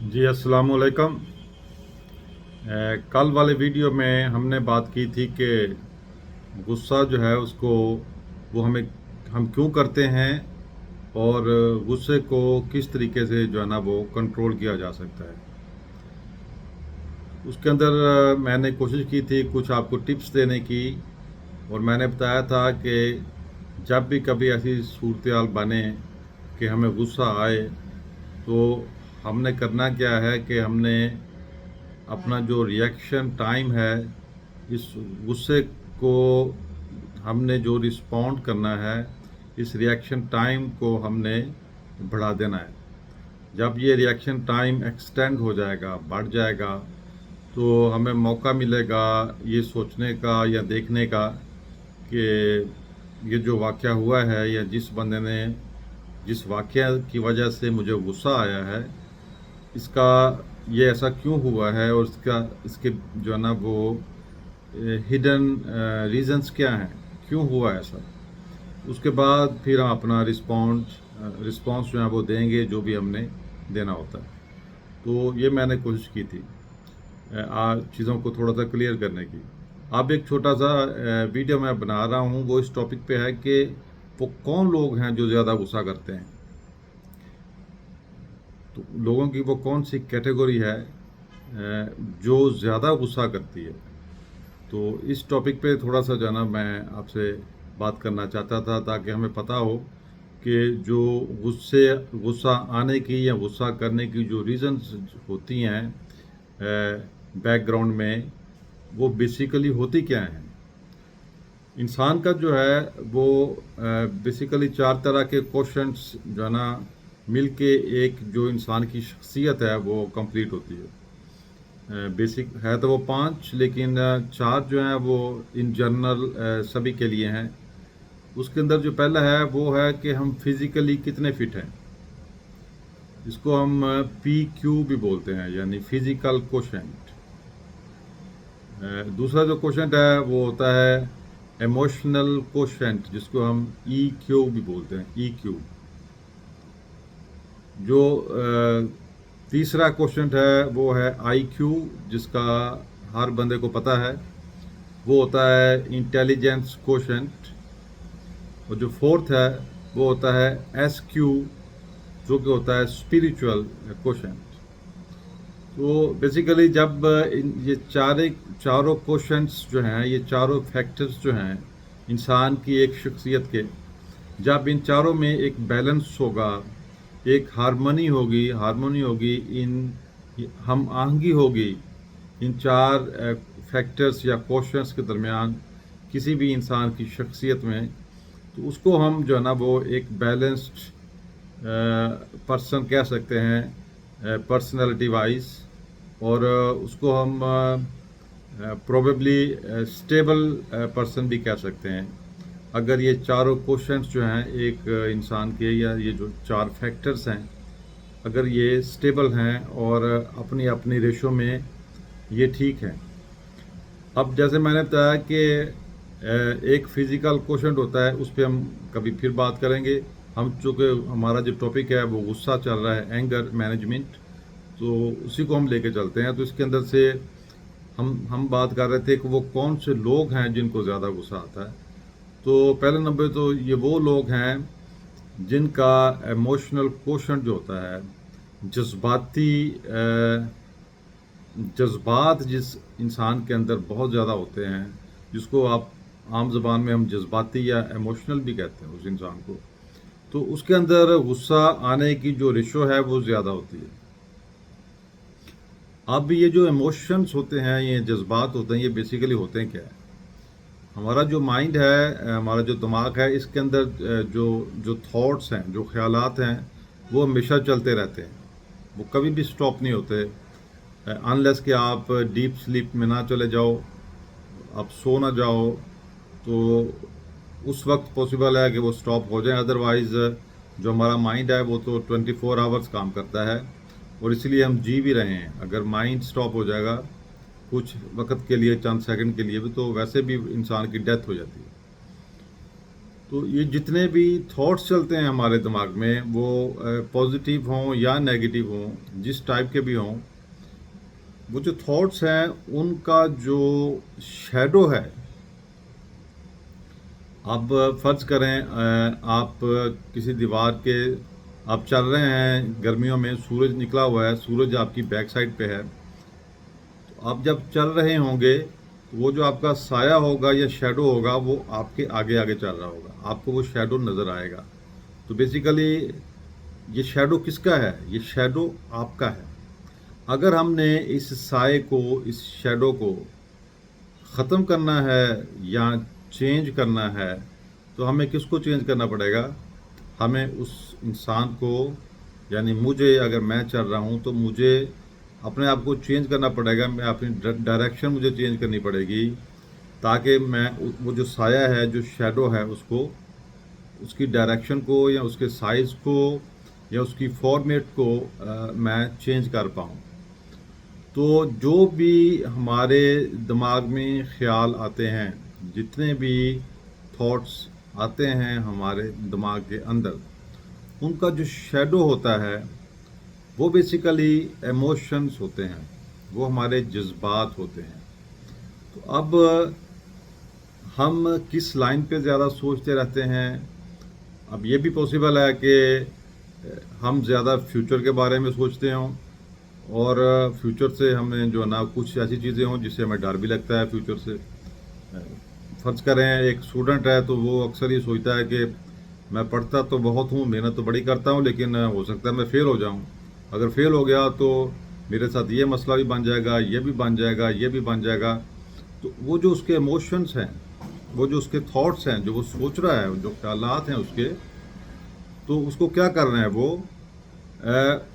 जी अस्सलाम वालेकुम। कल वाले वीडियो में हमने बात की थी कि गुस्सा जो है उसको वो हम क्यों करते हैं और गुस्से को किस तरीके से जो है ना वो कंट्रोल किया जा सकता है। उसके अंदर मैंने कोशिश की थी कुछ आपको टिप्स देने की, और मैंने बताया था कि जब भी कभी ऐसी सूरत बने कि हमें गुस्सा आए, तो हमने करना क्या है कि हमने अपना जो रिएक्शन टाइम है इस गुस्से को, हमने जो रिस्पॉन्ड करना है इस रिएक्शन टाइम को हमने बढ़ा देना है। जब ये रिएक्शन टाइम एक्सटेंड हो जाएगा, बढ़ जाएगा, तो हमें मौका मिलेगा ये सोचने का या देखने का कि ये जो वाक़या हुआ है या जिस बंदे ने जिस वाक़या की वजह से मुझे गुस्सा आया है, इसका ये ऐसा क्यों हुआ है और इसके जो है ना वो हिडन रीजंस क्या हैं, क्यों हुआ ऐसा। उसके बाद फिर हम अपना रिस्पॉन्स जो है वो देंगे, जो भी हमने देना होता है। तो ये मैंने कोशिश की थी आज चीज़ों को थोड़ा सा क्लियर करने की। अब एक छोटा सा वीडियो मैं बना रहा हूँ, वो इस टॉपिक पे है कि वो कौन लोग हैं जो ज़्यादा गुस्सा करते हैं। तो लोगों की वो कौन सी कैटेगरी है जो ज़्यादा गुस्सा करती है। तो इस टॉपिक पे थोड़ा सा जो है ना मैं आपसे बात करना चाहता था, ताकि हमें पता हो कि जो गुस्सा आने की या गुस्सा करने की जो रीज़न्स होती हैं बैकग्राउंड में, वो बेसिकली होती क्या हैं। इंसान का जो है वो बेसिकली चार तरह के क्वेश्चंस जो है ना मिल के एक जो इंसान की शख्सियत है वो कंप्लीट होती है। बेसिक है तो वो पांच, लेकिन चार जो हैं वो इन जनरल सभी के लिए हैं। उसके अंदर जो पहला है वो है कि हम फिज़िकली कितने फिट हैं। इसको हम PQ भी बोलते हैं, यानी फिज़िकल कोशेंट। दूसरा जो कोशेंट है वो होता है इमोशनल कोशेंट, जिसको हम EQ भी बोलते हैं, EQ। जो तीसरा क्वेश्चन है वो है IQ, जिसका हर बंदे को पता है, वो होता है इंटेलिजेंस क्वोशेंट। और जो फोर्थ है वो होता है SQ, जो कि होता है स्पिरिचुअल क्वोशेंट। तो बेसिकली जब ये चारों क्वोशेंट्स जो हैं, ये चारों फैक्टर्स जो हैं इंसान की एक शख्सियत के, जब इन चारों में एक बैलेंस होगा, एक हारमोनी होगी, इन हम आहंगी होगी इन चार फैक्टर्स या क्वेश्चंस के दरमियान किसी भी इंसान की शख्सियत में, तो उसको हम जो है ना वो एक बैलेंस्ड पर्सन कह सकते हैं पर्सनालिटी वाइज। और उसको हम प्रोबेबली स्टेबल पर्सन भी कह सकते हैं, अगर ये चारों क्वेश्चंस जो हैं एक इंसान के, या ये जो चार फैक्टर्स हैं, अगर ये स्टेबल हैं और अपनी अपनी रेशो में ये ठीक हैं। अब जैसे मैंने बताया कि एक फिज़िकल क्वेश्चन होता है, उस पर हम कभी फिर बात करेंगे। हम चूँकि हमारा जो टॉपिक है वो गुस्सा चल रहा है, एंगर मैनेजमेंट, तो उसी को हम लेके चलते हैं। तो इसके अंदर से हम बात कर रहे थे कि वो कौन से लोग हैं जिनको ज़्यादा गुस्सा आता है। तो पहले नंबर तो ये वो लोग हैं जिनका इमोशनल क्वोशेंट जो होता है, जज्बाती जज्बात जिस इंसान के अंदर बहुत ज़्यादा होते हैं, जिसको आप आम ज़बान में हम जज्बाती या इमोशनल भी कहते हैं उस इंसान को, तो उसके अंदर गुस्सा आने की जो रेशो है वो ज़्यादा होती है। अब ये जो इमोशंस होते हैं, ये जज्बात होते हैं, ये बेसिकली होते हैं क्या है। हमारा जो माइंड है, हमारा जो दिमाग है, इसके अंदर जो जो थॉट्स हैं, जो ख्यालात हैं, वो हमेशा चलते रहते हैं, वो कभी भी स्टॉप नहीं होते, अनलेस कि आप डीप स्लीप में ना चले जाओ, आप सो ना जाओ, तो उस वक्त पॉसिबल है कि वो स्टॉप हो जाए। अदरवाइज़ जो हमारा माइंड है वो तो 24 आवर्स काम करता है, और इसलिए हम जी भी रहे हैं। अगर माइंड स्टॉप हो जाएगा कुछ वक्त के लिए, चंद सेकंड के लिए भी, तो वैसे भी इंसान की डेथ हो जाती है। تو یہ جتنے بھی تھاٹس چلتے ہیں ہمارے دماغ میں وہ پازیٹیو ہوں یا نیگیٹو ہوں، جس ٹائپ کے بھی ہوں، وہ جو تھاٹس ہیں ان کا جو شیڈو ہے، اب فرض کریں آپ کسی دیوار کے آپ چل رہے ہیں، گرمیوں میں سورج نکلا ہوا ہے، سورج آپ کی بیک سائڈ پہ ہے، تو آپ جب چل رہے ہوں گے تو وہ جو آپ کا سایہ ہوگا یا شیڈو ہوگا وہ آپ کے آگے آگے چل رہا ہوگا، آپ کو وہ شیڈو نظر آئے گا. تو بیسیکلی یہ شیڈو کس کا ہے؟ یہ شیڈو آپ کا ہے. اگر ہم نے اس سائے کو، اس شیڈو کو ختم کرنا ہے یا چینج کرنا ہے تو ہمیں کس کو چینج کرنا پڑے گا؟ ہمیں اس انسان کو، یعنی مجھے، اگر میں چل رہا ہوں تو مجھے اپنے آپ کو چینج کرنا پڑے گا. میں اپنی ڈائریکشن مجھے چینج کرنی پڑے گی تاکہ میں وہ جو سایہ ہے، جو شیڈو ہے، اس کو، اس کی ڈائریکشن کو یا اس کے سائز کو یا اس کی فارمیٹ کو میں چینج کر پاؤں. تو جو بھی ہمارے دماغ میں خیال آتے ہیں، جتنے بھی تھاٹس آتے ہیں ہمارے دماغ کے اندر، ان کا جو شیڈو ہوتا ہے وہ بیسیکلی ایموشنز ہوتے ہیں، وہ ہمارے جذبات ہوتے ہیں. تو اب ہم کس لائن پہ زیادہ سوچتے رہتے ہیں؟ اب یہ بھی پاسبل ہے کہ ہم زیادہ فیوچر کے بارے میں سوچتے ہوں، اور فیوچر سے ہمیں جو ہے نا کچھ ایسی چیزیں ہوں جس سے ہمیں ڈر بھی لگتا ہے فیوچر سے. فرض کریں ایک اسٹوڈنٹ ہے تو وہ اکثر یہ سوچتا ہے کہ میں پڑھتا تو بہت ہوں، محنت تو بڑی کرتا ہوں، لیکن ہو سکتا ہے میں فیل ہو جاؤں. اگر فیل ہو گیا تو میرے ساتھ یہ مسئلہ بھی بن جائے گا، یہ بھی بن جائے گا، یہ بھی بن جائے گا. تو وہ جو اس کے ایموشنس ہیں، وہ جو اس کے تھاٹس ہیں، جو وہ سوچ رہا ہے، جو خیالات ہیں اس کے، تو اس کو کیا کر رہے ہیں وہ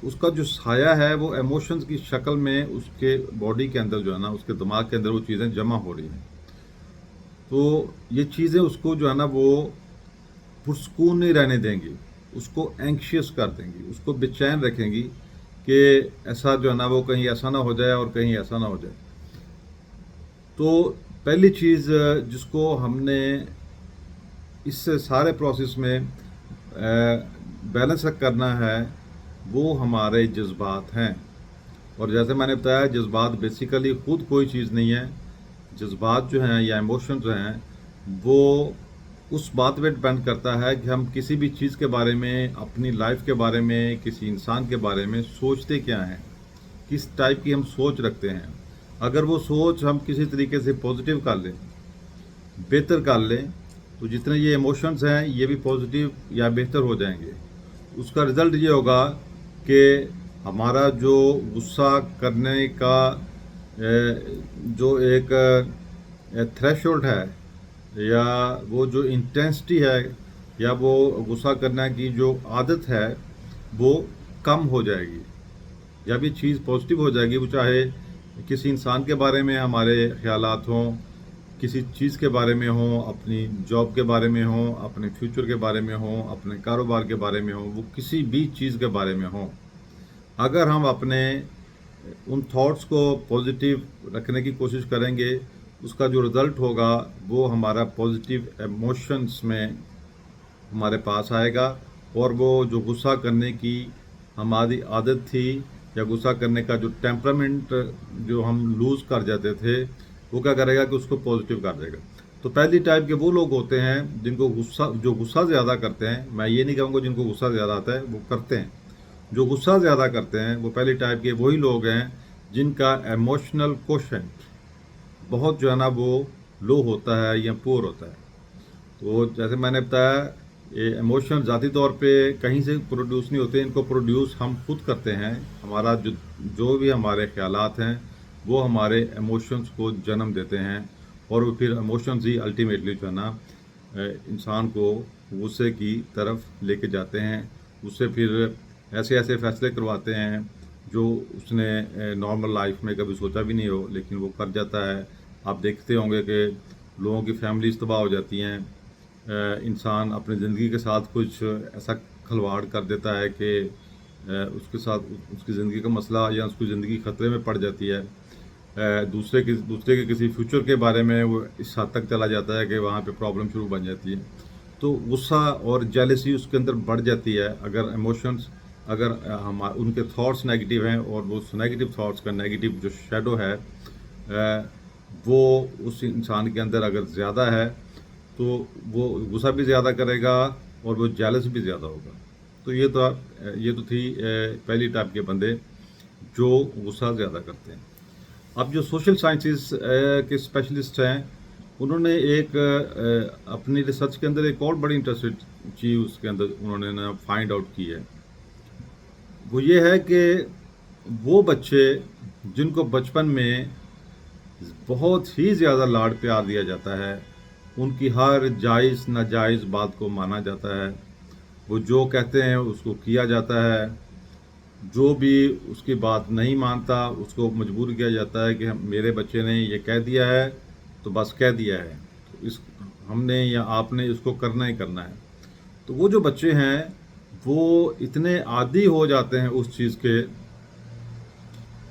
اس کا جو سایہ ہے وہ ایموشنز کی شکل میں اس کے باڈی کے اندر جو ہے نا، اس کے دماغ کے اندر وہ چیزیں جمع ہو رہی ہیں. تو یہ چیزیں اس کو جو ہے نا وہ پرسکون نہیں رہنے دیں گی، اس کو اینکشیس کر دیں گی، اس کو بے چین رکھیں گی کہ ایسا جو ہے نا وہ کہیں ایسا نہ ہو جائے اور کہیں ایسا نہ ہو جائے. تو پہلی چیز جس کو ہم نے اس سے سارے پروسیس میں بیلنس کرنا ہے وہ ہمارے جذبات ہیں. اور جیسے میں نے بتایا، جذبات بیسیکلی خود کوئی چیز نہیں ہے. جذبات جو ہیں یا ایموشن جو ہیں وہ اس بات پہ ڈپینڈ کرتا ہے کہ ہم کسی بھی چیز کے بارے میں، اپنی لائف کے بارے میں، کسی انسان کے بارے میں سوچتے کیا ہیں، کس ٹائپ کی ہم سوچ رکھتے ہیں. اگر وہ سوچ ہم کسی طریقے سے پازیٹیو کر لیں، بہتر کر لیں، تو جتنے یہ ایموشنز ہیں یہ بھی پازیٹیو یا بہتر ہو جائیں گے. اس کا رزلٹ یہ ہوگا کہ ہمارا جو غصہ کرنے کا جو ایک تھریش ہولڈ ہے، یا وہ جو انٹینسٹی ہے، یا وہ غصہ کرنے کی جو عادت ہے وہ کم ہو جائے گی. جب یہ چیز پازیٹیو ہو جائے گی، وہ چاہے کسی انسان کے بارے میں ہمارے خیالات ہوں، کسی چیز کے بارے میں ہوں، اپنی جاب کے بارے میں ہوں، اپنے فیوچر کے بارے میں ہوں، اپنے کاروبار کے بارے میں ہوں، وہ کسی بھی چیز کے بارے میں ہوں، اگر ہم اپنے ان تھاٹس کو پازیٹیو رکھنے کی کوشش کریں گے، اس کا جو رزلٹ ہوگا وہ ہمارا پازیٹیو ایموشنس میں ہمارے پاس آئے گا. اور وہ جو غصہ کرنے کی ہماری عادت تھی، یا غصہ کرنے کا جو ٹیمپرامنٹ جو ہم لوز کر جاتے تھے، وہ کیا کرے گا کہ اس کو پازیٹیو کر دے گا. تو پہلی ٹائپ کے وہ لوگ ہوتے ہیں جن کو جو غصہ زیادہ کرتے ہیں. میں یہ نہیں کہوں گا جن کو غصہ زیادہ آتا ہے، وہ کرتے ہیں. جو غصہ زیادہ کرتے ہیں وہ پہلی ٹائپ کے وہی لوگ ہیں جن کا ایموشنل کوشنٹ بہت جو ہے نا وہ لو ہوتا ہے یا پور ہوتا ہے. تو جیسے میں نے بتایا، یہ ایموشن ذاتی طور پہ کہیں سے پروڈیوس نہیں ہوتے، ان کو پروڈیوس ہم خود کرتے ہیں. ہمارا جو بھی ہمارے خیالات ہیں وہ ہمارے ایموشنز کو جنم دیتے ہیں، اور وہ پھر ایموشنز ہی الٹیمیٹلی جو ہے نا انسان کو غصے کی طرف لے کے جاتے ہیں. اس سے پھر ایسے ایسے فیصلے کرواتے ہیں جو اس نے نارمل لائف میں کبھی سوچا بھی نہیں ہو، لیکن وہ کر جاتا ہے. آپ دیکھتے ہوں گے کہ لوگوں کی فیملیز تباہ ہو جاتی ہیں. انسان اپنی زندگی کے ساتھ کچھ ایسا کھلواڑ کر دیتا ہے کہ اس کے ساتھ اس کی زندگی کا مسئلہ یا اس کی زندگی خطرے میں پڑ جاتی ہے. دوسرے کے کسی فیوچر کے بارے میں وہ اس حد تک چلا جاتا ہے کہ وہاں پہ پرابلم شروع بن جاتی ہے. तो गुस्सा और जेलसी उसके अंदर बढ़ जाती है। अगर इमोशंस, अगर हम उनके थॉट्स नेगेटिव हैं और वो उस नेगेटिव थॉट्स का नेगेटिव जो शेडो है वो उस इंसान के अंदर अगर ज़्यादा है तो वो गुस्सा भी ज़्यादा करेगा और वो जेलस भी ज़्यादा होगा। तो ये तो थी पहली टाइप के बंदे जो गुस्सा ज़्यादा करते हैं। अब जो सोशल साइंसेस के स्पेशलिस्ट हैं उन्होंने एक अपनी रिसर्च के अंदर एक और बड़ी इंटरेस्टेड चीज़ उसके अंदर उन्होंने ना फाइंड आउट की है। वो ये है कि वो बच्चे जिनको बचपन में बहुत ही ज़्यादा लाड प्यार दिया जाता है, उनकी हर जायज़ नाजायज़ बात को माना जाता है, वो जो कहते हैं उसको किया जाता है, जो भी उसकी बात नहीं मानता उसको मजबूर किया जाता है कि मेरे बच्चे ने ये कह दिया है तो बस कह दिया है, तो इस हमने या आपने इसको करना ही करना है। तो वो जो बच्चे हैं वो इतने आदी हो जाते हैं उस चीज़ के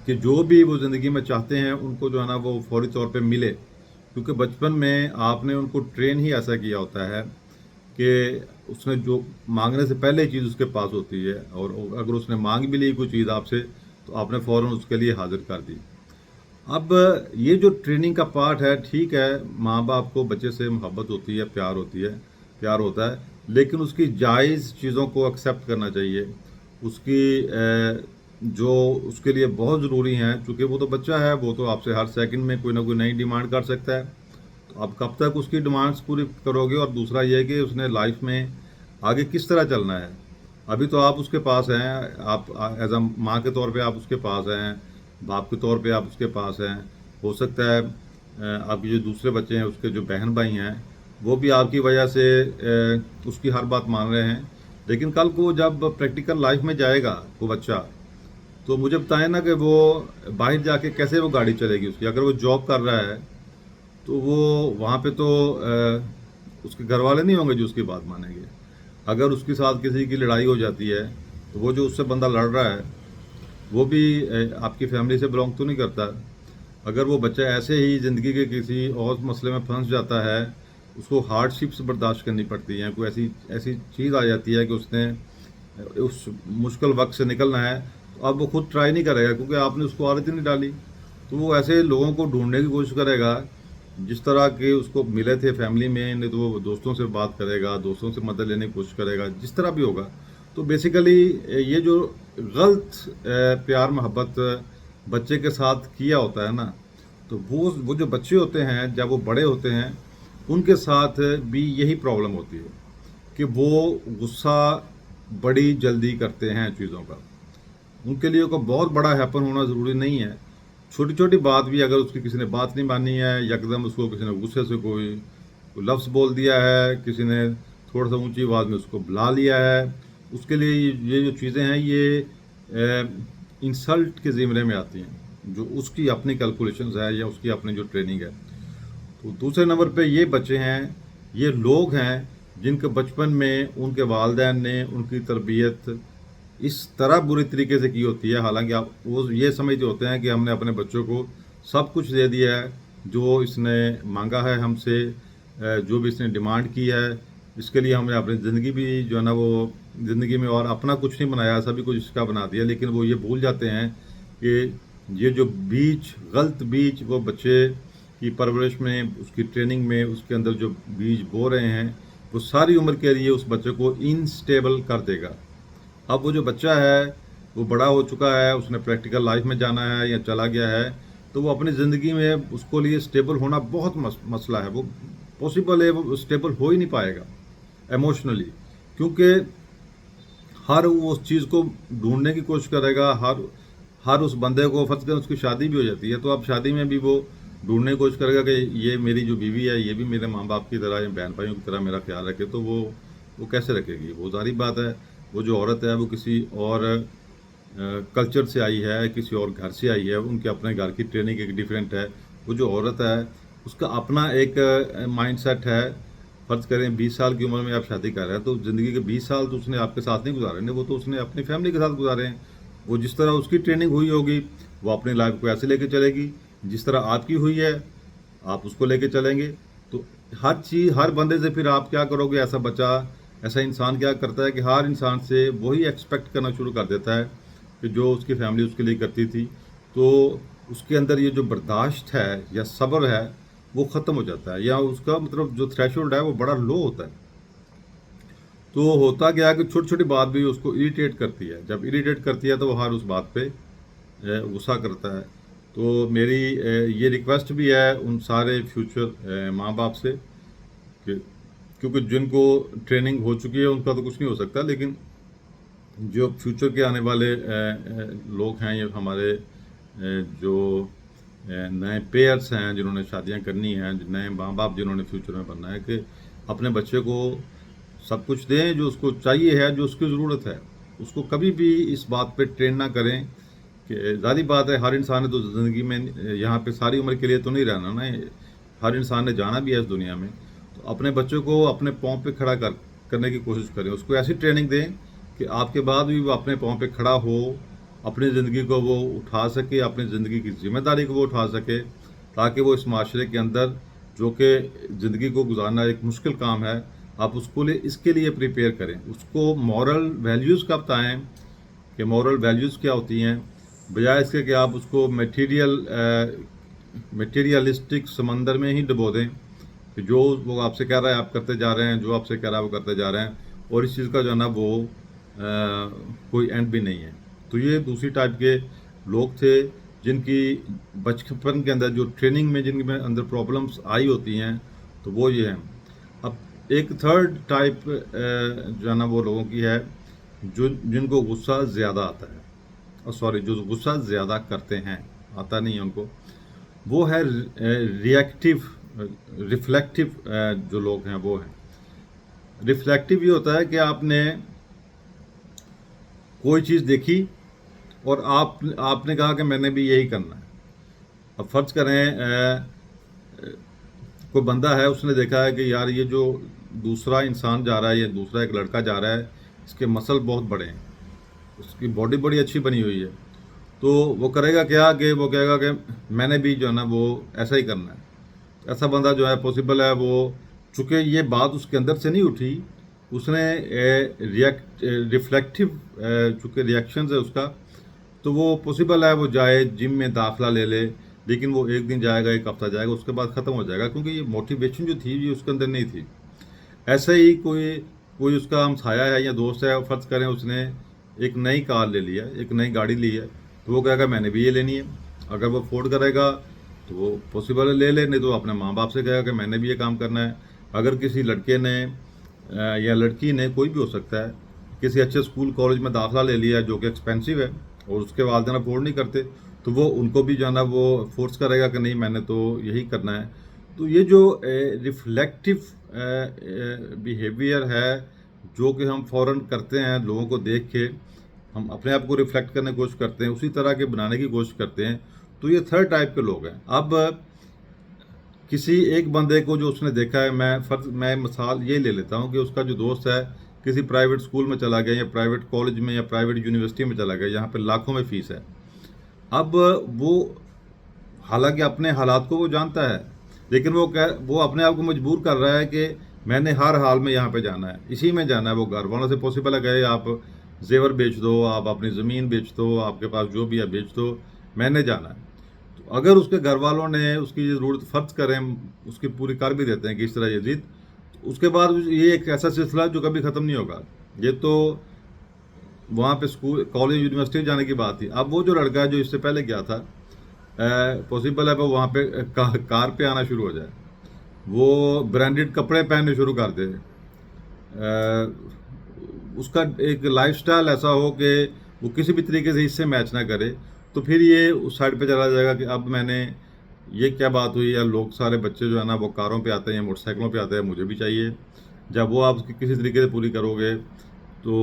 कि जो भी वो ज़िंदगी में चाहते हैं उनको जो है ना वो फौरी तौर पे मिले, क्योंकि बचपन में आपने उनको ट्रेन ही ऐसा किया होता है कि उसने जो मांगने से पहले ही चीज़ उसके पास होती है, और अगर उसने मांग भी ली कोई चीज़ आपसे तो आपने फ़ौरन उसके लिए हाजिर कर दी। अब ये जो ट्रेनिंग का पार्ट है, ठीक है, माँ बाप को बच्चे से मोहब्बत होती है, प्यार होता है, लेकिन उसकी जायज़ चीज़ों को एक्सेप्ट करना चाहिए। उसकी जो उसके लिए बहुत ज़रूरी हैं, चूँकि वो तो बच्चा है, वो तो आपसे हर सेकंड में कोई ना कोई नई डिमांड कर सकता है। तो आप कब तक उसकी डिमांड्स पूरी करोगे, और दूसरा ये है कि उसने लाइफ में आगे किस तरह चलना है। अभी तो आप उसके पास हैं, आप एज अ माँ के तौर पे आप उसके पास हैं, बाप के तौर पे आप उसके पास हैं। हो सकता है आपके जो दूसरे बच्चे हैं, उसके जो बहन भाई हैं, वो भी आपकी वजह से उसकी हर बात मान रहे हैं। लेकिन कल को जब प्रैक्टिकल लाइफ में जाएगा वो बच्चा, तो मुझे बताएं ना कि वो बाहर जाके कैसे वो गाड़ी चलेगी उसकी। अगर वो जॉब कर रहा है तो वो वहाँ पे तो उसके घर वाले नहीं होंगे जो उसकी बात मानेंगे। अगर उसके साथ किसी की लड़ाई हो जाती है तो वो जो उससे बंदा लड़ रहा है वो भी आपकी फैमिली से बिलोंग तो नहीं करता। अगर वो बच्चा ऐसे ही ज़िंदगी के किसी और मसले में फंस जाता है, उसको हार्डशिप्स बर्दाश्त करनी पड़ती हैं, कोई ऐसी ऐसी चीज़ आ जाती है कि उसने उस मुश्किल वक्त से निकलना है, तो अब वो खुद ट्राई नहीं करेगा क्योंकि आपने उसको आदत ही नहीं डाली। तो वो ऐसे लोगों को ढूंढने की कोशिश करेगा जिस तरह के उसको मिले थे फैमिली में, नहीं तो वो दोस्तों से बात करेगा, दोस्तों से मदद लेने की कोशिश करेगा, जिस तरह भी होगा। तो बेसिकली ये जो गलत प्यार मोहब्बत बच्चे के साथ किया होता है ना, तो वो जो बच्चे होते हैं जब वो बड़े होते हैं उनके साथ भी यही प्रॉब्लम होती है कि वो गुस्सा बड़ी जल्दी करते हैं चीज़ों का। उनके लिए कोई बहुत बड़ा हैपन होना ज़रूरी नहीं है। छोटी छोटी बात भी अगर उसकी किसी ने बात नहीं मानी है, यकदम उसको किसी ने गुस्से से कोई लफ्ज़ बोल दिया है, किसी ने थोड़ा सा ऊंची आवाज़ में उसको बुला लिया है, उसके लिए ये जो चीज़ें हैं ये इंसल्ट के ज़िम्मे में आती हैं, जो उसकी अपनी कैलकुलेशंस है या उसकी अपनी जो ट्रेनिंग है। तो दूसरे नंबर पे ये बच्चे हैं, ये लोग हैं जिनके बचपन में उनके वालिदैन ने उनकी तरबियत इस तरह बुरी तरीके से की होती है। हालांकि आप वो ये समझते होते हैं कि हमने अपने बच्चों को सब कुछ दे दिया है, जो इसने मांगा है हमसे, जो भी इसने डिमांड की है, इसके लिए हमने अपनी ज़िंदगी भी जो है ना वो ज़िंदगी में और अपना कुछ नहीं बनाया, सभी कुछ इसका बना दिया। लेकिन वो ये भूल जाते हैं कि ये जो बीज, गलत बीज वो बच्चे की परवरिश में, उसकी ट्रेनिंग में, उसके अंदर जो बीज बो रहे हैं वो सारी उम्र के लिए उस बच्चे को इनस्टेबल कर देगा। अब वो जो बच्चा है वो बड़ा हो चुका है, उसने प्रैक्टिकल लाइफ में जाना है या चला गया है, तो वो अपनी ज़िंदगी में उसको लिए स्टेबल होना बहुत मसला है। वो पॉसिबल है, वो स्टेबल हो ही नहीं पाएगा इमोशनली, क्योंकि हर वो उस चीज़ को ढूंढने की कोशिश करेगा। हर उस बंदे को, फर्ज करें उसकी शादी भी हो जाती है तो अब शादी में भी वो ढूंढने की कोशिश करेगा कि ये मेरी जो बीवी है ये भी मेरे माँ बाप की तरह या बहन भाइयों की तरह मेरा ख्याल रखे। तो वो कैसे रखेगी? वो जारी बात है, वो जो औरत है वो किसी और कल्चर से आई है, किसी और घर से आई है, उनके अपने घर की ट्रेनिंग एक डिफरेंट है। वो जो औरत है उसका अपना एक माइंडसेट है। फ़र्ज़ करें 20 साल की उम्र में आप शादी कर रहे हैं तो ज़िंदगी के 20 साल तो उसने आपके साथ नहीं गुजारे हैं, वो तो उसने अपनी फैमिली के साथ गुजारे हैं। वो जिस तरह उसकी ट्रेनिंग हुई होगी वो अपनी लाइफ को ऐसे लेके चलेगी, जिस तरह आपकी हुई है आप उसको लेके चलेंगे। तो हर चीज़ हर बंदे से फिर आप क्या करोगे, ऐसा बच्चा ऐसा इंसान क्या करता है कि हर इंसान से वही एक्सपेक्ट करना शुरू कर देता है कि जो उसकी फैमिली उसके लिए करती थी। तो उसके अंदर ये जो बर्दाश्त है या सब्र है वो ख़त्म हो जाता है, या उसका मतलब जो थ्रेशोल्ड है वो बड़ा लो होता है। तो होता क्या है कि छोटी छोटी बात भी उसको इरिटेट करती है। जब इरिटेट करती है तो वो हर उस बात पे गुस्सा करता है। तो मेरी ये रिक्वेस्ट भी है उन सारे फ्यूचर माँ बाप से कि, क्योंकि जिनको ट्रेनिंग हो चुकी है उनका तो कुछ नहीं हो सकता, लेकिन जो फ्यूचर के आने वाले लोग हैं, ये हमारे जो नए पेयर्स हैं जिन्होंने शादियां करनी हैं, नए माँ बाप जिन्होंने फ्यूचर में बनना है, कि अपने बच्चे को सब कुछ दें जो उसको चाहिए है, जो उसकी ज़रूरत है। उसको कभी भी इस बात पे ट्रेन ना करें कि ज़ाहिर बात है हर इंसान ने तो ज़िंदगी में यहाँ पे सारी उम्र के लिए तो नहीं रहना ना, हर इंसान ने जाना भी है इस दुनिया में। तो अपने बच्चों को अपने पाँव पे खड़ा करने की कोशिश करें, उसको ऐसी ट्रेनिंग दें कि आपके बाद भी वो अपने पाँव पे खड़ा हो, अपनी ज़िंदगी को वो उठा सके, अपनी ज़िंदगी की जिम्मेदारी को वो उठा सके, ताकि वो इस माशरे के अंदर, जो कि ज़िंदगी को गुजारना एक मुश्किल काम है, आप उसको लिए इसके लिए प्रिपेयर करें। उसको मॉरल वैल्यूज़ का बताएं कि मॉरल वैल्यूज़ क्या होती हैं, बजाय इसके कि आप उसको मटेरियलिस्टिक समंदर में ही डुबो दें कि जो वो आपसे कह रहा है आप करते जा रहे हैं, जो आपसे कह रहा है वो करते जा रहे हैं, और इस चीज़ का जो है ना वो कोई एंड भी नहीं है। तो ये दूसरी टाइप के लोग थे जिनकी बचपन के अंदर जो ट्रेनिंग में जिनके अंदर प्रॉब्लम्स आई होती हैं, तो वो ये हैं। अब एक थर्ड टाइप जो है ना वो लोगों की है जो जिनको गुस्सा ज़्यादा आता है, और सॉरी जो गुस्सा ज़्यादा करते हैं, आता नहीं है उनको, वो है रिएक्टिव रिफ्लेक्टिव जो लोग हैं वो हैं। रिफ्लेक्टिव ये होता है कि आपने कोई चीज़ देखी और आपने कहा कि मैंने भी यही करना है। अब फर्ज करें कोई बंदा है, उसने देखा है कि यार ये जो दूसरा इंसान जा रहा है, ये दूसरा एक लड़का जा रहा है, इसके मसल बहुत बड़े हैं, उसकी बॉडी बड़ी अच्छी बनी हुई है, तो वो करेगा क्या कि वो कहेगा कि मैंने भी जो है ना वो ऐसा ही करना है। ऐसा बंदा जो है पॉसिबल है वो, चूँकि ये बात उसके अंदर से नहीं उठी, उसने रिफ्लेक्टिव चूँकि रिएक्शन है उसका, तो वो पॉसिबल है वो जाए जिम में दाखला ले ले, लेकिन वो एक दिन जाएगा, एक हफ्ता जाएगा, उसके बाद ख़त्म हो जाएगा, क्योंकि ये मोटिवेशन जो थी ये उसके अंदर नहीं थी। ऐसे ही कोई कोई उसका हमसाया है या दोस्त है, फ़र्ज़ करें उसने एक नई कार ले लिया, एक नई गाड़ी ली है, तो वो कहेगा मैंने भी ये लेनी है। अगर वो अफोर्ड करेगा तो वो पॉसिबल है ले ले, नहीं तो अपने माँ बाप से कहेगा कि मैंने भी ये काम करना है। अगर किसी लड़के ने या लड़की ने, कोई भी हो सकता है, किसी अच्छे स्कूल कॉलेज में दाखिला ले लिया जो कि एक्सपेंसिव है और उसके वालिदैन अफोर्ड नहीं करते, तो वो उनको भी जो है ना वो फोर्स करेगा कि नहीं मैंने तो यही करना है। तो ये जो रिफ्लेक्टिव बिहेवियर है जो कि हम फ़ौरन करते हैं लोगों को देख के, हम अपने आप को रिफ्लेक्ट करने की कोशिश करते हैं, उसी तरह के बनाने की कोशिश करते हैं, तो ये थर्ड टाइप के लोग हैं। अब किसी एक बंदे को जो उसने देखा है, मैं मिसाल ये ले लेता हूँ कि उसका जो दोस्त है किसी प्राइवेट स्कूल में चला गया या प्राइवेट कॉलेज में या प्राइवेट यूनिवर्सिटी में चला गया, यहाँ पे लाखों में फ़ीस है। अब वो हालांकि अपने हालात को वो जानता है, लेकिन वो अपने आप को मजबूर कर रहा है कि मैंने हर हाल में यहाँ पे जाना है, इसी में जाना है। वो घर वालों से पॉसिबल है गए आप जेवर बेच दो, आप अपनी ज़मीन बेच दो, आपके पास जो भी है बेच दो, मैंने जाना है। तो अगर उसके घर वालों ने उसकी ज़रूरत फ़र्ज करें उसकी पूरी कर भी देते हैं कि इस तरह ये जिद, तो उसके बाद ये एक ऐसा सिलसिला जो कभी ख़त्म नहीं होगा। ये तो वहाँ पे स्कूल कॉलेज यूनिवर्सिटी जाने की बात थी। अब वो जो लड़का है जो इससे पहले गया था, पॉसिबल है वो वहाँ पे कार पे आना शुरू हो जाए, वो ब्रांडेड कपड़े पहनने शुरू कर दे, उसका एक लाइफस्टाइल ऐसा हो कि वो किसी भी तरीके से इससे मैच ना करे, तो फिर ये उस साइड पे चला जाएगा कि अब मैंने ये क्या बात हुई, या लोग सारे बच्चे जो है ना वो कारों पे आते हैं या मोटरसाइकिलों पे आते हैं, मुझे भी चाहिए। जब वो आप उसकी किसी तरीके से पूरी करोगे तो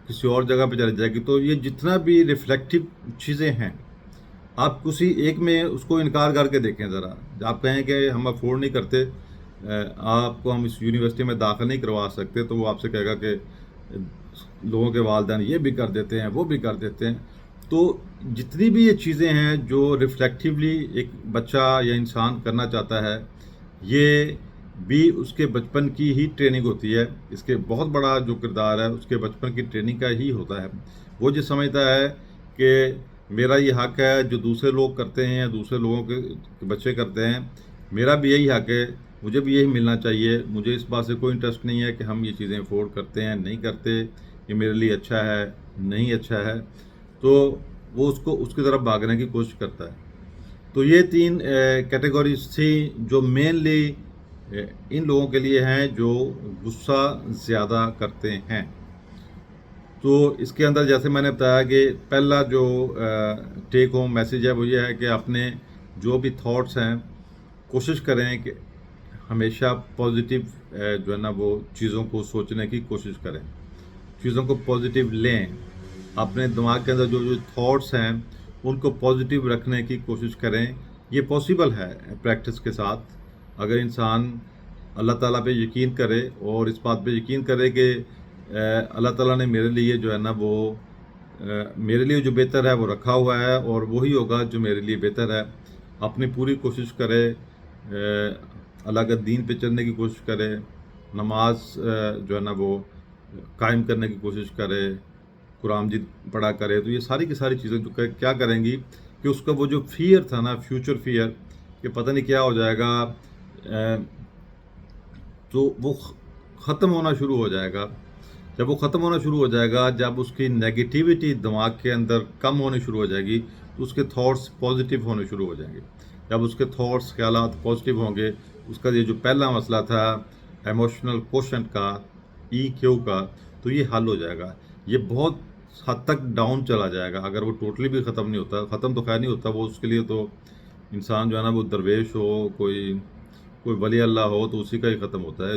किसी और जगह पे चली जाएगी। तो ये जितना भी रिफ्लेक्टिव चीज़ें हैं, आप किसी एक में उसको इनकार करके देखें ज़रा। आप कहें कि हम अफोर्ड नहीं करते, आपको हम इस यूनिवर्सिटी में दाखिल नहीं करवा सकते, तो वो आपसे कहेगा कि लोगों के वालिदैन ये भी कर देते हैं, वो भी कर देते हैं। तो जितनी भी ये चीज़ें हैं जो रिफ्लेक्टिवली एक बच्चा या इंसान करना चाहता है, ये بھی اس کے بچپن کی ہی ٹریننگ ہوتی ہے. اس کے بہت بڑا جو کردار ہے اس کے بچپن کی ٹریننگ کا ہی ہوتا ہے. وہ جو سمجھتا ہے کہ میرا یہ حق ہے جو دوسرے لوگ کرتے ہیں یا دوسرے لوگوں کے بچے کرتے ہیں، میرا بھی یہی حق ہے، مجھے بھی یہی ملنا چاہیے. مجھے اس بات سے کوئی انٹرسٹ نہیں ہے کہ ہم یہ چیزیں افورڈ کرتے ہیں نہیں کرتے، یہ میرے لیے اچھا ہے نہیں اچھا ہے. تو وہ اس کی طرف بھاگنے کی کوشش کرتا ہے. تو یہ 3 کیٹیگریز تھی جو مینلی ان لوگوں کے لیے ہیں جو غصہ زیادہ کرتے ہیں. تو اس کے اندر جیسے میں نے بتایا کہ پہلا جو ٹیک ہوم میسیج ہے وہ یہ ہے کہ اپنے جو بھی تھاٹس ہیں کوشش کریں کہ ہمیشہ پازیٹیو جو ہے نا وہ چیزوں کو سوچنے کی کوشش کریں، چیزوں کو پازیٹیو لیں. اپنے دماغ کے اندر جو تھاٹس ہیں ان کو پازیٹیو رکھنے کی کوشش کریں. یہ پاسبل ہے پریکٹس کے ساتھ. اگر انسان اللہ تعالیٰ پہ یقین کرے اور اس بات پہ یقین کرے کہ اللہ تعالیٰ نے میرے لیے جو ہے نا وہ میرے لیے جو بہتر ہے وہ رکھا ہوا ہے اور وہی ہوگا جو میرے لیے بہتر ہے. اپنی پوری کوشش کرے، اللہ کے دین پہ چلنے کی کوشش کرے، نماز جو ہے نا وہ قائم کرنے کی کوشش کرے، قرآن مجید پڑھا کرے. تو یہ ساری کی ساری چیزیں جو کیا کریں گی کہ اس کا وہ جو فیئر تھا نا، فیوچر فیئر کہ پتہ نہیں کیا ہو جائے گا، تو وہ ختم ہونا شروع ہو جائے گا. جب وہ ختم ہونا شروع ہو جائے گا، جب اس کی نیگیٹیوٹی دماغ کے اندر کم ہونی شروع ہو جائے گی تو اس کے تھاٹس پازیٹیو ہونے شروع ہو جائیں گے. جب اس کے تھاٹس خیالات پازیٹیو ہوں گے، اس کا یہ جو پہلا مسئلہ تھا ایموشنل کوشنٹ کا، EQ کا، تو یہ حل ہو جائے گا. یہ بہت حد تک ڈاؤن چلا جائے گا. اگر وہ ٹوٹلی بھی ختم نہیں ہوتا، ختم تو خیر نہیں ہوتا، وہ اس کے لیے تو انسان جو ہے نا وہ درویش ہو، کوئی ولی اللہ ہو تو اسی کا ہی ختم ہوتا ہے.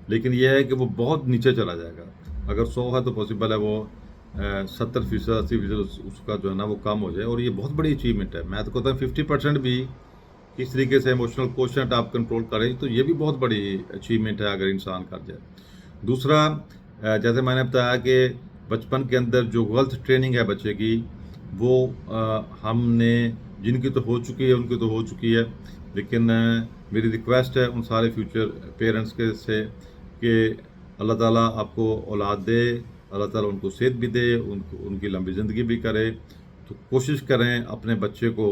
لیکن یہ ہے کہ وہ بہت نیچے چلا جائے گا. اگر 100 ہے تو پاسبل ہے وہ 70%، 80% اس کا جو ہے نا وہ کم ہو جائے. اور یہ بہت بڑی اچیومنٹ ہے. میں تو کہتا ہوں 50% بھی کس طریقے سے ایموشنل کوشنٹ آپ کنٹرول کریں تو یہ بھی بہت بڑی اچیومنٹ ہے اگر انسان کر جائے. دوسرا، جیسے میں نے بتایا کہ بچپن کے اندر جو غلط ٹریننگ ہے بچے کی، وہ ہم نے جن کی تو ہو چکی ہے ان کی تو ہو چکی ہے، لیکن میری ریکویسٹ ہے ان سارے فیوچر پیرنٹس کے سے کہ اللہ تعالیٰ آپ کو اولاد دے، اللہ تعالیٰ ان کو صحت بھی دے، ان کی لمبی زندگی بھی کرے. تو کوشش کریں اپنے بچے کو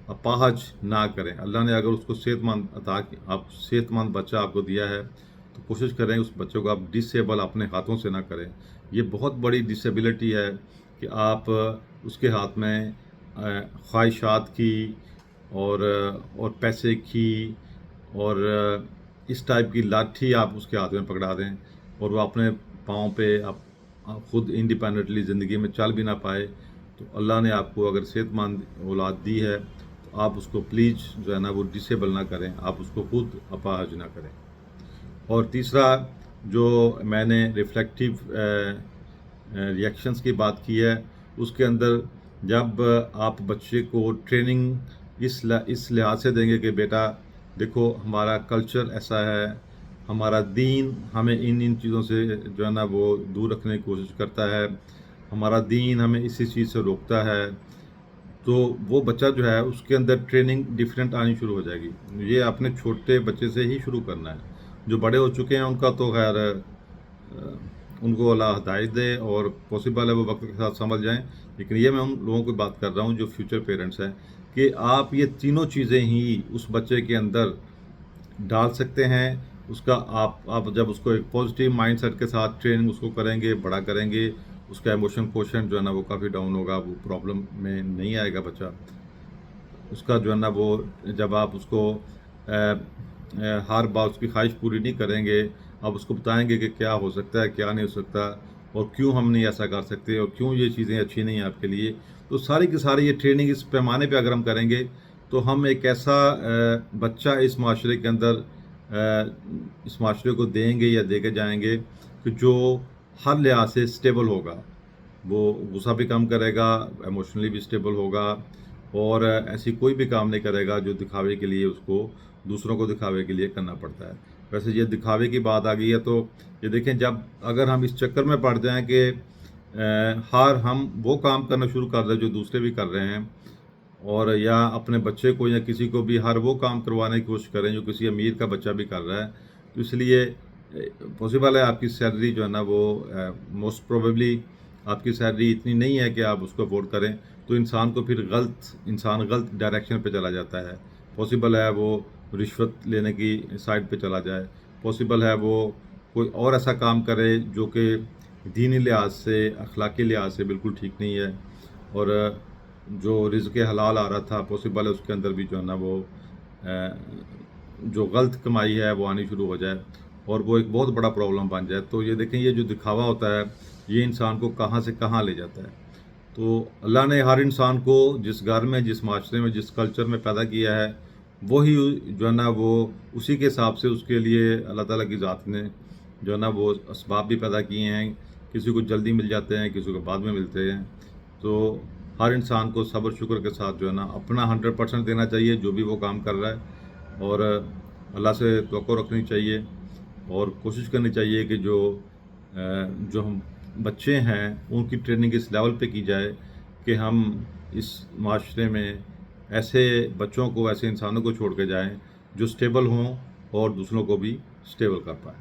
اپاہج نہ کریں. اللہ نے اگر اس کو صحت مند بچہ آپ کو دیا ہے تو کوشش کریں اس بچے کو آپ ڈسیبل اپنے ہاتھوں سے نہ کریں. یہ بہت بڑی ڈسیبلٹی ہے کہ آپ اس کے ہاتھ میں خواہشات کی اور پیسے کی اور اس ٹائپ کی لاٹھی آپ اس کے ہاتھ میں پکڑا دیں اور وہ اپنے پاؤں پہ آپ خود انڈیپینڈنٹلی زندگی میں چل بھی نہ پائے. تو اللہ نے آپ کو اگر صحت مند اولاد دی ہے تو آپ اس کو پلیز جو ہے نا وہ ڈسیبل نہ کریں، آپ اس کو خود اپاہج نہ کریں. اور تیسرا جو میں نے ریفلیکٹیو ریئیکشنز کی بات کی ہے، اس کے اندر جب آپ بچے کو ٹریننگ اس لحاظ سے دیں گے کہ بیٹا دیکھو ہمارا کلچر ایسا ہے، ہمارا دین ہمیں ان چیزوں سے جو ہے نا وہ دور رکھنے کی کوشش کرتا ہے، ہمارا دین ہمیں اسی چیز سے روکتا ہے، تو وہ بچہ جو ہے اس کے اندر ٹریننگ ڈیفرنٹ آنی شروع ہو جائے گی. یہ اپنے چھوٹے بچے سے ہی شروع کرنا ہے. جو بڑے ہو چکے ہیں ان کا تو خیر ان کو اللہ ہدایت دے اور پاسبل ہے وہ وقت کے ساتھ سمجھ جائیں. لیکن یہ میں ان لوگوں کی بات کر رہا ہوں جو فیوچر پیرنٹس ہیں کہ آپ یہ تینوں چیزیں ہی اس بچے کے اندر ڈال سکتے ہیں. اس کا آپ جب اس کو ایک پازیٹیو مائنڈ سیٹ کے ساتھ ٹریننگ اس کو کریں گے، بڑا کریں گے، اس کا ایموشن کوشنٹ جو ہے نا وہ کافی ڈاؤن ہوگا، وہ پرابلم میں نہیں آئے گا بچہ. اس کا جو ہے نا وہ جب آپ اس کو ہر بار اس کی خواہش پوری نہیں کریں گے، آپ اس کو بتائیں گے کہ کیا ہو سکتا ہے کیا نہیں ہو سکتا اور کیوں ہم نہیں ایسا کر سکتے اور کیوں یہ چیزیں اچھی نہیں ہیں آپ کے لیے. تو ساری کی ساری یہ ٹریننگ اس پیمانے پہ اگر ہم کریں گے تو ہم ایک ایسا بچہ اس معاشرے کے اندر اس معاشرے کو دیں گے یا دے کے جائیں گے کہ جو ہر لحاظ سے اسٹیبل ہوگا. وہ غصہ بھی کم کرے گا، ایموشنلی بھی اسٹیبل ہوگا اور ایسی کوئی بھی کام نہیں کرے گا جو دکھاوے کے لیے اس کو دوسروں کو دکھاوے کے لیے کرنا پڑتا ہے. ویسے یہ دکھاوے کی بات آ گئی ہے تو یہ دیکھیں جب اگر ہم اس چکر میں پڑ جائیں کہ ہم وہ کام کرنا شروع کر دیں جو دوسرے بھی کر رہے ہیں اور یا اپنے بچے کو یا کسی کو بھی ہر وہ کام کروانے کی کوشش کریں جو کسی امیر کا بچہ بھی کر رہا ہے. تو اس لیے پاسبل ہے آپ کی سیلری جو ہے نا وہ موسٹ پروبیبلی آپ کی سیلری اتنی نہیں ہے کہ آپ اس کو افورڈ کریں. تو انسان کو پھر غلط ڈائریکشن پہ چلا جاتا ہے. پاسبل ہے وہ رشوت لینے کی سائڈ پہ چلا جائے. پاسبل ہے وہ کوئی اور ایسا کام کرے جو کہ دینی لحاظ سے اخلاقی لحاظ سے بالکل ٹھیک نہیں ہے. اور جو رزق حلال آ رہا تھا پاسبل ہے اس کے اندر بھی جو ہے نا وہ جو غلط کمائی ہے وہ آنی شروع ہو جائے اور وہ ایک بہت بڑا پرابلم بن جائے. تو یہ دیکھیں یہ جو دکھاوا ہوتا ہے یہ انسان کو کہاں سے کہاں لے جاتا ہے. تو اللہ نے ہر انسان کو جس گھر میں جس معاشرے میں جس کلچر میں پیدا کیا ہے وہی جو ہے نا وہ اسی کے حساب سے اس کے لیے اللہ تعالیٰ کی ذات نے جو ہے نا وہ اسباب بھی پیدا کیے ہیں. کسی کو جلدی مل جاتے ہیں, کسی کو بعد میں ملتے ہیں. تو ہر انسان کو صبر شکر کے ساتھ جو ہے نا اپنا 100% دینا چاہیے جو بھی وہ کام کر رہا ہے, اور اللہ سے توقع رکھنی چاہیے اور کوشش کرنی چاہیے کہ جو ہم بچے ہیں ان کی ٹریننگ اس لیول پہ کی جائے کہ ہم اس معاشرے میں ایسے بچوں کو ایسے انسانوں کو چھوڑ کے جائیں جو سٹیبل ہوں اور دوسروں کو بھی سٹیبل کر پائیں.